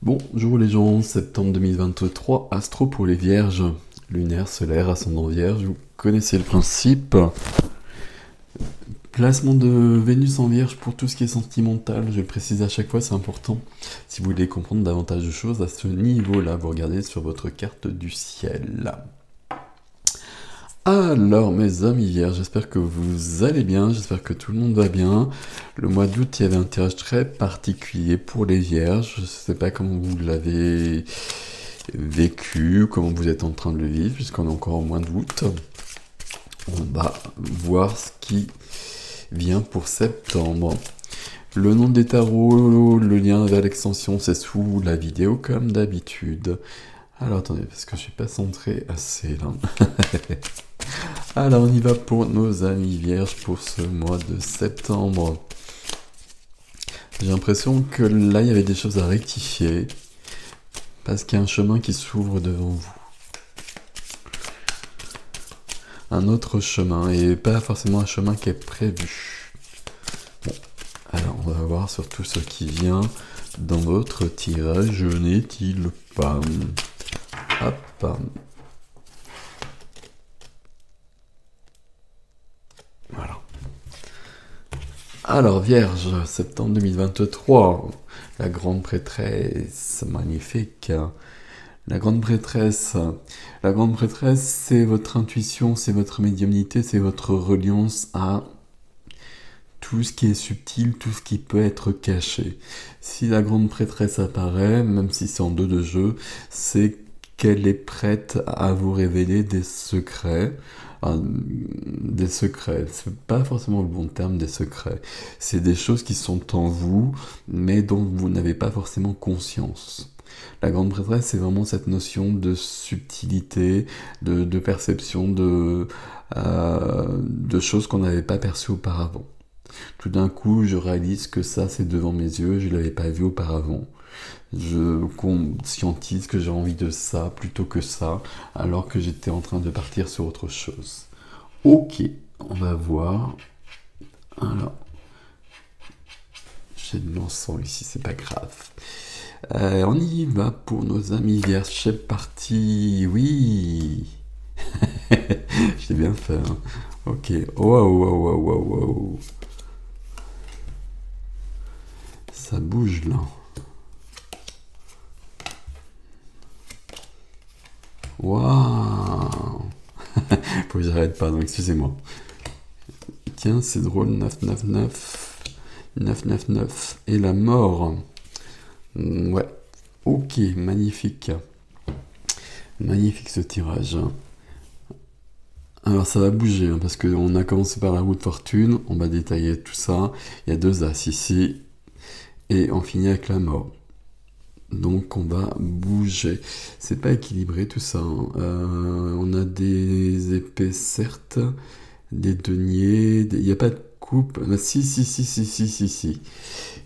Bonjour les gens, septembre 2023, astro pour les vierges, lunaire, solaire, ascendant vierge, vous connaissez le principe. Placement de Vénus en vierge pour tout ce qui est sentimental, je le précise à chaque fois, c'est important. Si vous voulez comprendre davantage de choses à ce niveau-là, vous regardez sur votre carte du ciel. Alors mes amis vierges, j'espère que vous allez bien, j'espère que tout le monde va bien. Le mois d'août, il y avait un tirage très particulier pour les vierges. Je ne sais pas comment vous l'avez vécu, comment vous êtes en train de le vivre, puisqu'on est encore au mois d'août. On va voir ce qui vient pour septembre. Le nom des tarots, le lien vers l'extension, c'est sous la vidéo comme d'habitude. Alors attendez, parce que je suis pas centré assez là. Alors on y va pour nos amis vierges pour ce mois de septembre. J'ai l'impression que là il y avait des choses à rectifier parce qu'il y a un chemin qui s'ouvre devant vous. Un autre chemin et pas forcément un chemin qui est prévu. Bon, alors on va voir surtout ce qui vient dans votre tirage, n'est-il pas? Hop. Voilà. Alors, Vierge, septembre 2023, la grande prêtresse, magnifique. La grande prêtresse, c'est votre intuition, c'est votre médiumnité, c'est votre reliance à tout ce qui est subtil, tout ce qui peut être caché. Si la grande prêtresse apparaît, même si c'est en deux de jeu, c'est qu'elle est prête à vous révéler des secrets. Des secrets, c'est pas forcément le bon terme, des secrets. C'est des choses qui sont en vous, mais dont vous n'avez pas forcément conscience. La grande prêtresse, c'est vraiment cette notion de subtilité, de perception, de choses qu'on n'avait pas perçues auparavant. Tout d'un coup, je réalise que ça, c'est devant mes yeux, je ne l'avais pas vu auparavant. Je conscientise que j'ai envie de ça plutôt que ça, alors que j'étais en train de partir sur autre chose. Ok, on va voir. Alors, j'ai de l'encens ici, c'est pas grave. On y va pour nos amis vierges, c'est parti, oui. J'ai bien fait, hein. Ok, wow. Ça bouge là. Waouh. Faut que j'arrête, pardon, excusez-moi. Tiens, c'est drôle, 999. Et la mort. Ouais. Ok, magnifique. Magnifique ce tirage. Alors ça va bouger, hein, parce qu'on a commencé par la roue de fortune, on va détailler tout ça. Il y a deux as ici, et on finit avec la mort. Donc on va bouger. C'est pas équilibré tout ça, hein. On a des épées certes, des deniers, il n'y a pas de coupe. Si.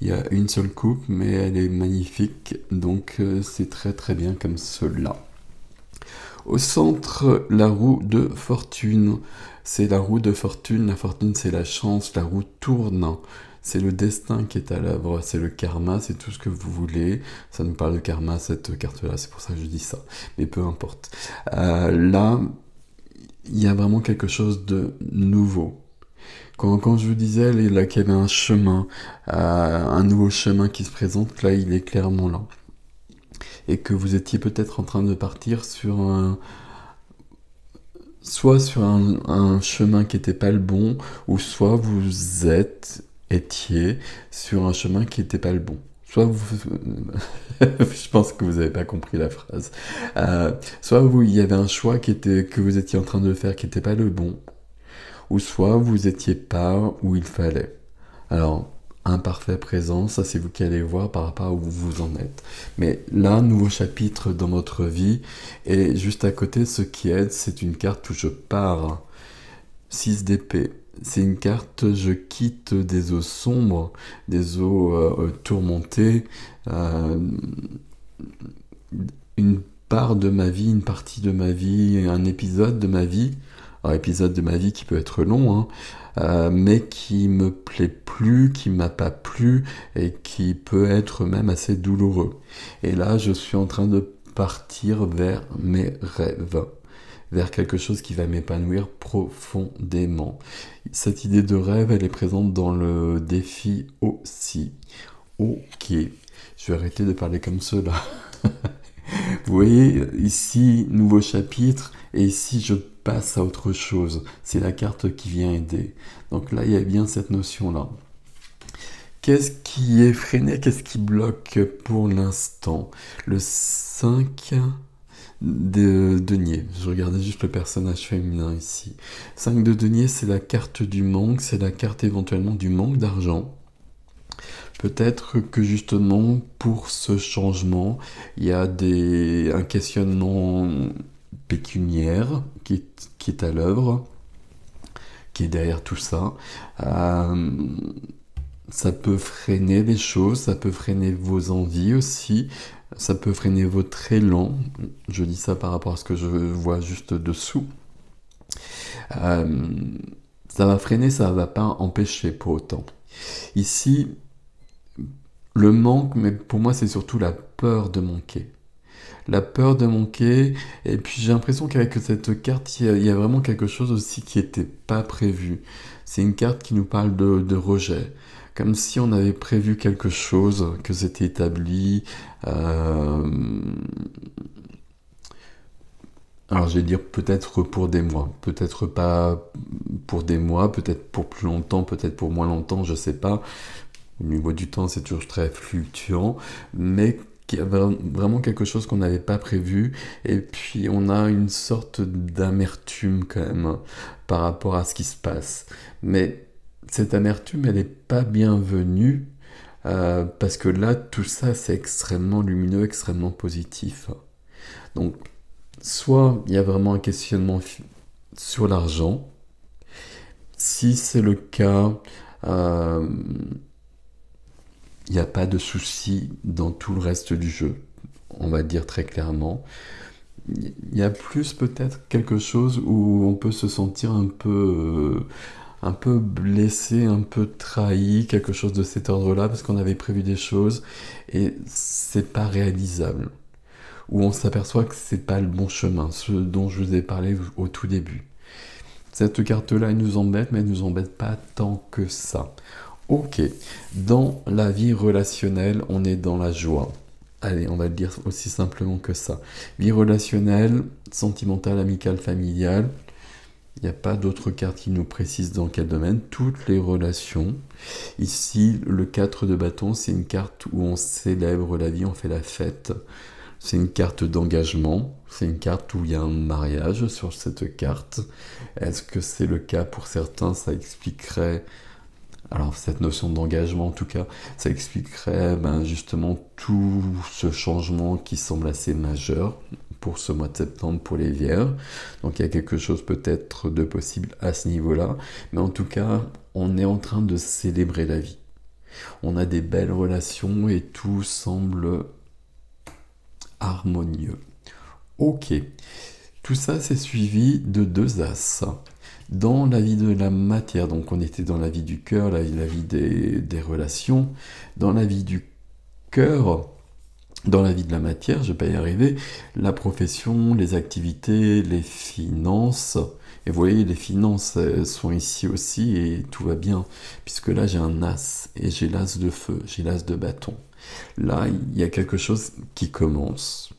Il y a une seule coupe, mais elle est magnifique, donc c'est très très bien comme cela. Au centre, la roue de fortune. C'est la roue de fortune. La fortune, c'est la chance. La roue tourne. C'est le destin qui est à l'œuvre. C'est le karma. C'est tout ce que vous voulez. Ça nous parle de karma, cette carte-là. C'est pour ça que je dis ça. Mais peu importe. Là, il y a vraiment quelque chose de nouveau. Quand je vous disais là, qu'il y avait un chemin, un nouveau chemin qui se présente, là, il est clairement là. Et que vous étiez peut-être en train de partir sur soit sur un chemin qui n'était pas le bon, ou soit vous étiez sur un chemin qui n'était pas le bon. Soit vous, je pense que vous n'avez pas compris la phrase. Soit il y avait un choix que vous étiez en train de faire qui n'était pas le bon, ou soit vous étiez pas où il fallait. Alors, imparfait présent, ça c'est vous qui allez voir par rapport à où vous en êtes. Mais là, nouveau chapitre dans votre vie, et juste à côté, ce qui aide, c'est une carte où je pars. 6 d'épée. C'est une carte, je quitte des eaux sombres, des eaux tourmentées, une part de ma vie, une partie de ma vie, un épisode de ma vie. Alors, épisode de ma vie qui peut être long, hein. mais qui me plaît plus, qui m'a pas plu et qui peut être même assez douloureux. Et là, je suis en train de partir vers mes rêves, vers quelque chose qui va m'épanouir profondément. Cette idée de rêve, elle est présente dans le défi aussi. Ok, je vais arrêter de parler comme cela. Vous voyez, ici, nouveau chapitre, et ici, je passe à autre chose. C'est la carte qui vient aider. Donc là, il y a bien cette notion-là. Qu'est-ce qui est freiné? Qu'est-ce qui bloque pour l'instant? Le 5 de denier. Je regardais juste le personnage féminin ici. 5 de denier, c'est la carte du manque, c'est la carte éventuellement du manque d'argent. Peut-être que justement, pour ce changement, il y a un questionnement pécuniaire qui est à l'œuvre, qui est derrière tout ça. Ça peut freiner les choses, ça peut freiner vos envies aussi, ça peut freiner votre élan. Je dis ça par rapport à ce que je vois juste dessous. Ça va freiner, ça va pas empêcher pour autant. Ici, le manque, mais pour moi, c'est surtout la peur de manquer. La peur de manquer, et puis j'ai l'impression qu'avec cette carte, il y a vraiment quelque chose aussi qui n'était pas prévu. C'est une carte qui nous parle de rejet. Comme si on avait prévu quelque chose, que c'était établi. Alors je vais dire peut-être pour des mois, peut-être pas pour des mois, peut-être pour plus longtemps, peut-être pour moins longtemps, je sais pas. Au niveau du temps, c'est toujours très fluctuant, mais qu'il y a vraiment quelque chose qu'on n'avait pas prévu, et puis on a une sorte d'amertume quand même par rapport à ce qui se passe. Mais cette amertume, elle n'est pas bienvenue, parce que là, tout ça, c'est extrêmement lumineux, extrêmement positif. Donc, soit il y a vraiment un questionnement sur l'argent. Si c'est le cas, il n'y a pas de souci dans tout le reste du jeu, on va dire très clairement. Il y a plus peut-être quelque chose où on peut se sentir un peu blessé, un peu trahi, quelque chose de cet ordre-là, parce qu'on avait prévu des choses et c'est pas réalisable. Où on s'aperçoit que c'est pas le bon chemin, ce dont je vous ai parlé au tout début. Cette carte-là, elle nous embête, mais elle nous embête pas tant que ça. Ok, dans la vie relationnelle, on est dans la joie. Allez, on va le dire aussi simplement que ça. Vie relationnelle, sentimentale, amicale, familiale. Il n'y a pas d'autres cartes qui nous précisent dans quel domaine. Toutes les relations. Ici, le 4 de bâton, c'est une carte où on célèbre la vie, on fait la fête. C'est une carte d'engagement. C'est une carte où il y a un mariage sur cette carte. Est-ce que c'est le cas pour certains? Ça expliquerait... Alors cette notion d'engagement en tout cas, ça expliquerait justement tout ce changement qui semble assez majeur pour ce mois de septembre pour les Vierges. Donc il y a quelque chose peut-être de possible à ce niveau-là, mais en tout cas on est en train de célébrer la vie. On a des belles relations et tout semble harmonieux. Ok, tout ça c'est suivi de 2 As. Dans la vie de la matière, donc on était dans la vie du cœur, la vie des relations, dans la vie du cœur, dans la vie de la matière, je vais pas y arriver, la profession, les activités, les finances, et vous voyez, les finances sont ici aussi et tout va bien, puisque là j'ai un as, et j'ai l'as de feu, j'ai l'as de bâton. Là, il y a quelque chose qui commence.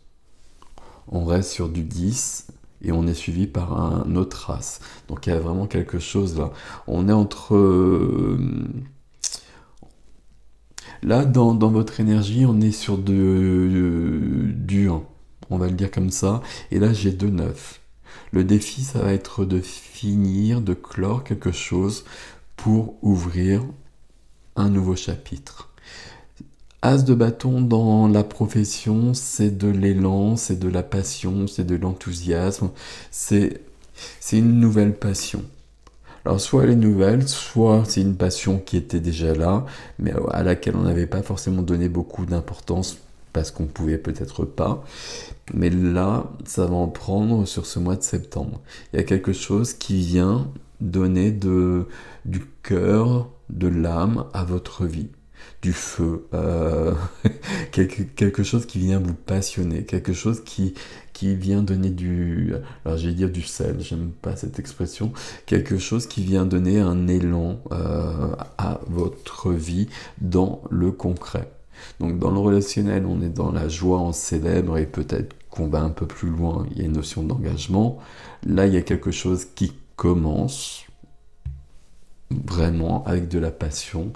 On reste sur du 10, et on est suivi par un autre as. Donc il y a vraiment quelque chose là. On est entre... Là, dans votre énergie, on est sur du 1. On va le dire comme ça. Et là, j'ai 2 9. Le défi, ça va être de finir, de clore quelque chose pour ouvrir un nouveau chapitre. As de bâton dans la profession, c'est de l'élan, c'est de la passion, c'est de l'enthousiasme, c'est une nouvelle passion. Alors soit elle est nouvelle, soit c'est une passion qui était déjà là, mais à laquelle on n'avait pas forcément donné beaucoup d'importance parce qu'on pouvait peut-être pas. Mais là, ça va en prendre sur ce mois de septembre. Il y a quelque chose qui vient donner du cœur, de l'âme à votre vie, du feu, quelque chose qui vient vous passionner, quelque chose qui vient donner alors j'allais dire du sel, j'aime pas cette expression, quelque chose qui vient donner un élan à votre vie dans le concret. Donc dans le relationnel, on est dans la joie, on célèbre et peut-être qu'on va un peu plus loin, il y a une notion d'engagement. Là, il y a quelque chose qui commence vraiment avec de la passion.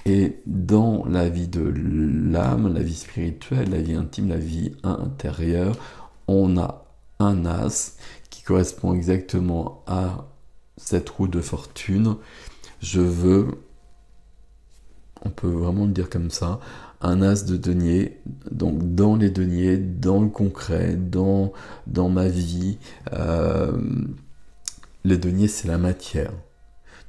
Et dans la vie de l'âme, la vie spirituelle, la vie intime, la vie intérieure, on a un as qui correspond exactement à cette roue de fortune. Je veux, on peut vraiment le dire comme ça, un as de denier, donc dans les deniers, dans le concret, dans ma vie. Les deniers, c'est la matière.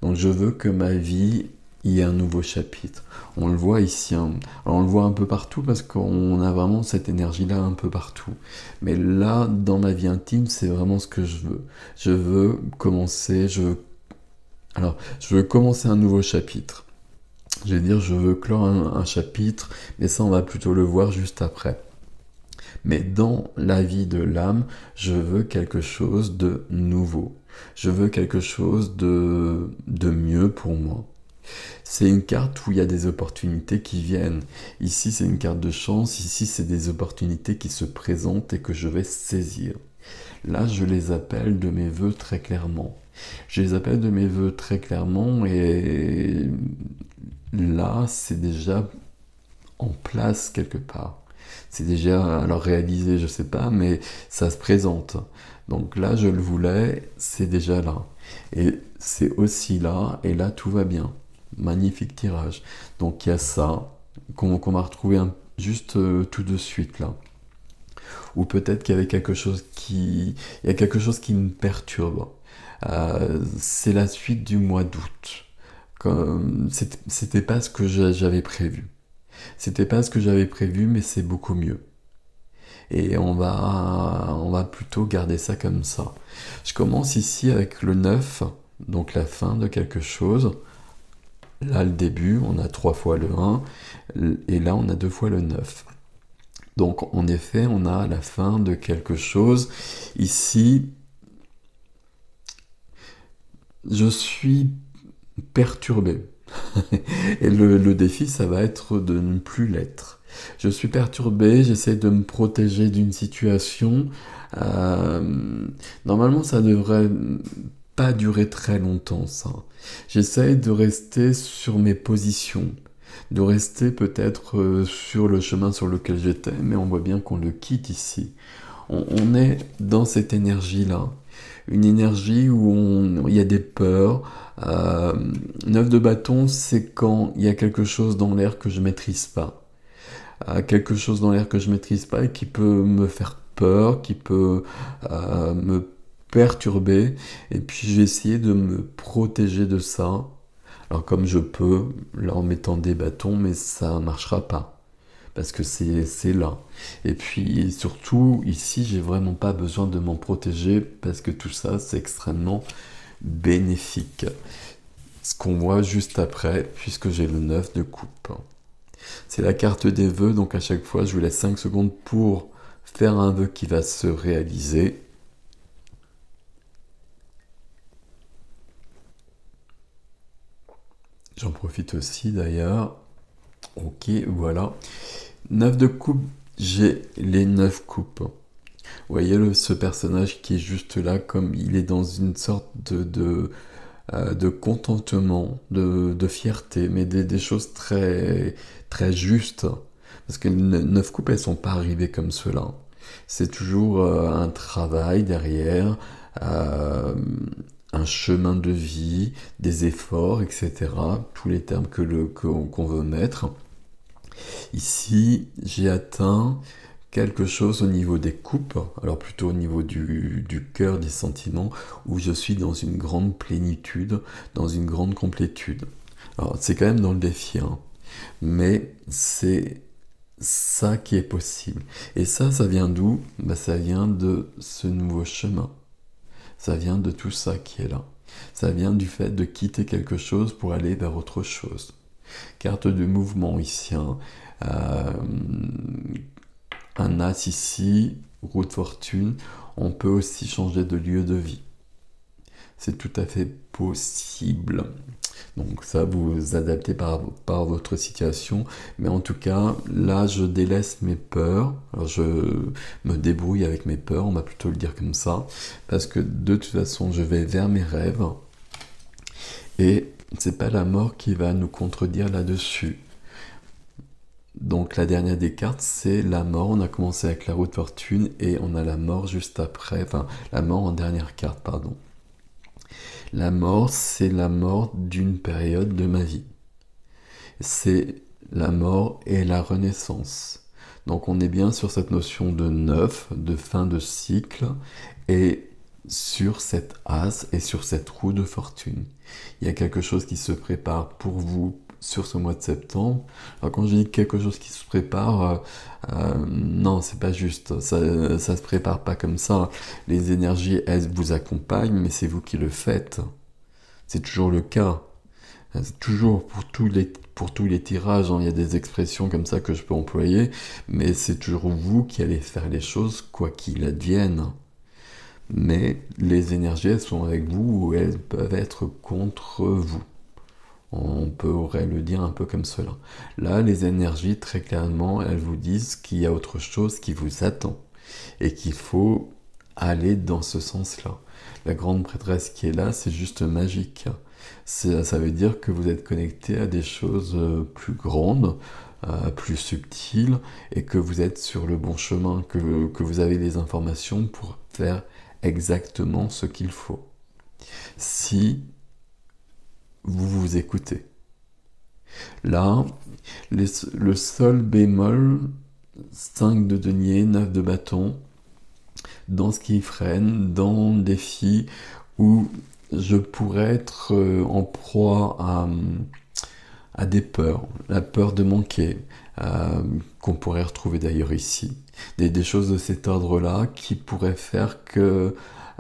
Donc je veux que ma vie y ait un nouveau chapitre. On le voit ici, hein. Alors on le voit un peu partout parce qu'on a vraiment cette énergie-là un peu partout. Mais là, dans ma vie intime, c'est vraiment ce que je veux. Je veux commencer, je veux commencer un nouveau chapitre. Je vais dire, je veux clore un chapitre, mais ça, on va plutôt le voir juste après. Mais dans la vie de l'âme, je veux quelque chose de nouveau. Je veux quelque chose de mieux pour moi. C'est une carte où il y a des opportunités qui viennent. Ici, c'est une carte de chance. Ici, c'est des opportunités qui se présentent et que je vais saisir. Là, je les appelle de mes voeux très clairement. Je les appelle de mes voeux très clairement et là, c'est déjà en place quelque part. C'est déjà, alors réalisé, je sais pas, mais ça se présente. Donc là, je le voulais, c'est déjà là. Et c'est aussi là, et là, tout va bien. Magnifique tirage. Donc il y a ça, qu'on va retrouver juste tout de suite là. Ou peut-être qu'il y avait il y a quelque chose qui me perturbe. C'est la suite du mois d'août. C'était pas ce que j'avais prévu. C'était pas ce que j'avais prévu, mais c'est beaucoup mieux. Et on va plutôt garder ça comme ça. Je commence ici avec le 9, donc la fin de quelque chose. Là, le début, on a 3 fois le 1, et là, on a 2 fois le 9. Donc, en effet, on a la fin de quelque chose. Ici, je suis perturbé. Et le défi, ça va être de ne plus l'être. Je suis perturbé, j'essaie de me protéger d'une situation. Normalement, ça devrait pas durer très longtemps, ça. J'essaie de rester sur mes positions, de rester peut-être sur le chemin sur lequel j'étais, mais on voit bien qu'on le quitte ici. On est dans cette énergie-là. Une énergie où il y a des peurs. 9 de bâton, c'est quand il y a quelque chose dans l'air que je maîtrise pas. Quelque chose dans l'air que je maîtrise pas et qui peut me faire peur, qui peut me perturber. Et puis je vais essayer de me protéger de ça. Alors comme je peux, là en mettant des bâtons, mais ça marchera pas. Parce que c'est là. Et puis surtout, ici, j'ai vraiment pas besoin de m'en protéger parce que tout ça, c'est extrêmement bénéfique. Ce qu'on voit juste après, puisque j'ai le 9 de coupe. C'est la carte des vœux, donc à chaque fois, je vous laisse 5 secondes pour faire un vœu qui va se réaliser. J'en profite aussi d'ailleurs. Ok, voilà. 9 de coupe, j'ai les 9 coupes. Vous voyez ce personnage qui est juste là, comme il est dans une sorte de contentement, de fierté, mais des choses très, très justes. Parce que les 9 coupes, elles sont pas arrivées comme cela. C'est toujours un travail derrière, un chemin de vie, des efforts, etc. Tous les termes qu'on veut mettre. Ici, j'ai atteint quelque chose au niveau des coupes, alors plutôt au niveau du cœur, des sentiments, où je suis dans une grande plénitude, dans une grande complétude. Alors, c'est quand même dans le défi, hein, mais c'est ça qui est possible. Et ça vient d'où? Ça vient de ce nouveau chemin. Ça vient de tout ça qui est là. Ça vient du fait de quitter quelque chose pour aller vers autre chose. Carte de mouvement ici, hein. Un as ici, roue de fortune. On peut aussi changer de lieu de vie. C'est tout à fait possible. Donc ça, vous adaptez par votre situation. Mais en tout cas, là, je délaisse mes peurs. Alors, je me débrouille avec mes peurs, on va plutôt le dire comme ça. Parce que de toute façon, je vais vers mes rêves. Et c'est pas la mort qui va nous contredire là-dessus. Donc la dernière des cartes, c'est la mort. On a commencé avec la roue de fortune et on a la mort juste après. Enfin, la mort en dernière carte, pardon. La mort, c'est la mort d'une période de ma vie. C'est la mort et la renaissance. Donc on est bien sur cette notion de neuf, de fin de cycle, et sur cette as et sur cette roue de fortune. Il y a quelque chose qui se prépare pour vous sur ce mois de septembre. Alors quand je dis quelque chose qui se prépare, non, c'est pas juste. Ça se prépare pas comme ça. Les énergies, elles vous accompagnent, mais c'est vous qui le faites. C'est toujours le cas. C'est toujours pour tous les tirages, hein, il y a des expressions comme ça que je peux employer, mais c'est toujours vous qui allez faire les choses, quoi qu'il advienne. Mais les énergies, elles sont avec vous ou elles peuvent être contre vous. On pourrait le dire un peu comme cela. Là, les énergies, très clairement, elles vous disent qu'il y a autre chose qui vous attend et qu'il faut aller dans ce sens-là. La grande prêtresse qui est là, c'est juste magique. Ça veut dire que vous êtes connecté à des choses plus grandes, plus subtiles, et que vous êtes sur le bon chemin, que vous avez les informations pour faire exactement ce qu'il faut. Si vous vous écoutez. Là, le sol bémol, 5 de denier, 9 de bâton, dans ce qui freine, dans le défi où je pourrais être en proie à des peurs, la peur de manquer, qu'on pourrait retrouver d'ailleurs ici. Des choses de cet ordre-là qui pourraient faire que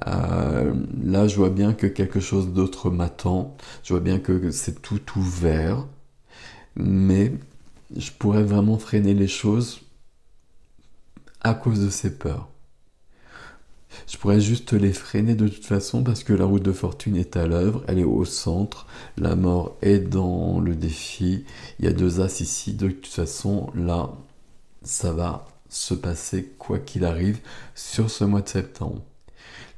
là, je vois bien que quelque chose d'autre m'attend, je vois bien que c'est tout ouvert, mais je pourrais vraiment freiner les choses à cause de ces peurs. Je pourrais juste les freiner de toute façon parce que la roue de fortune est à l'œuvre, elle est au centre, la mort est dans le défi, il y a 2 as ici, de toute façon là, ça va se passer quoi qu'il arrive sur ce mois de septembre.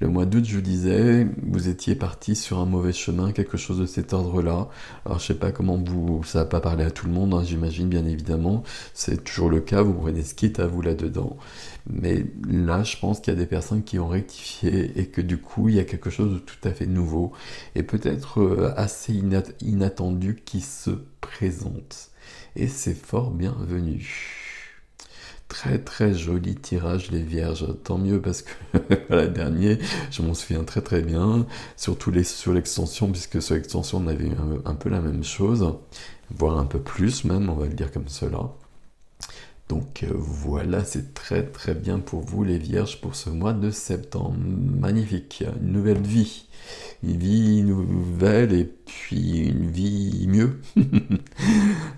Le mois d'août, je vous disais, vous étiez parti sur un mauvais chemin, quelque chose de cet ordre-là. Alors, je sais pas comment ça va pas parler à tout le monde, hein, j'imagine, bien évidemment. C'est toujours le cas, vous prenez ce qui est à vous là-dedans. Mais là, je pense qu'il y a des personnes qui ont rectifié et que du coup, il y a quelque chose de tout à fait nouveau et peut-être assez inattendu qui se présente. Et c'est fort bienvenu. Très très joli tirage les vierges, tant mieux parce que la dernière, je m'en souviens très très bien, surtout sur l'extension, puisque sur l'extension on avait eu un peu la même chose, voire un peu plus même, on va le dire comme cela. Donc voilà, c'est très très bien pour vous les vierges pour ce mois de septembre. Magnifique, une nouvelle vie. Une vie nouvelle et puis une vie mieux.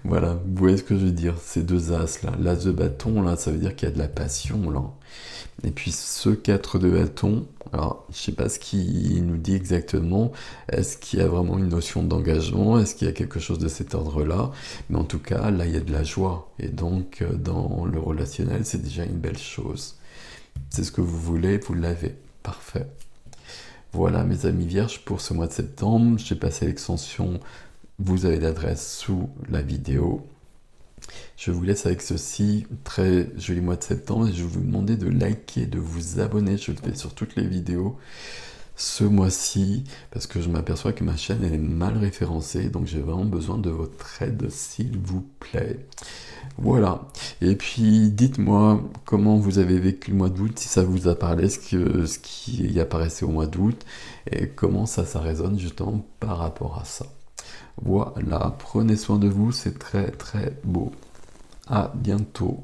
Voilà, vous voyez ce que je veux dire, ces 2 as là. L'as de bâton là, ça veut dire qu'il y a de la passion là. Et puis ce 4 de bâton, alors je sais pas ce qu'il nous dit exactement, est-ce qu'il y a vraiment une notion d'engagement, est-ce qu'il y a quelque chose de cet ordre-là, mais en tout cas là il y a de la joie, et donc dans le relationnel c'est déjà une belle chose. C'est ce que vous voulez, vous l'avez, parfait. Voilà mes amis vierges pour ce mois de septembre, j'ai passé l'extension, vous avez l'adresse sous la vidéo. Je vous laisse avec ceci, très joli mois de septembre, et je vais vous demander de liker, de vous abonner, je le fais sur toutes les vidéos ce mois-ci, parce que je m'aperçois que ma chaîne elle est mal référencée, donc j'ai vraiment besoin de votre aide s'il vous plaît. Voilà, et puis dites-moi comment vous avez vécu le mois d'août, si ça vous a parlé, ce qui y apparaissait au mois d'août, et comment ça résonne justement par rapport à ça. Voilà, prenez soin de vous, c'est très très beau. À bientôt.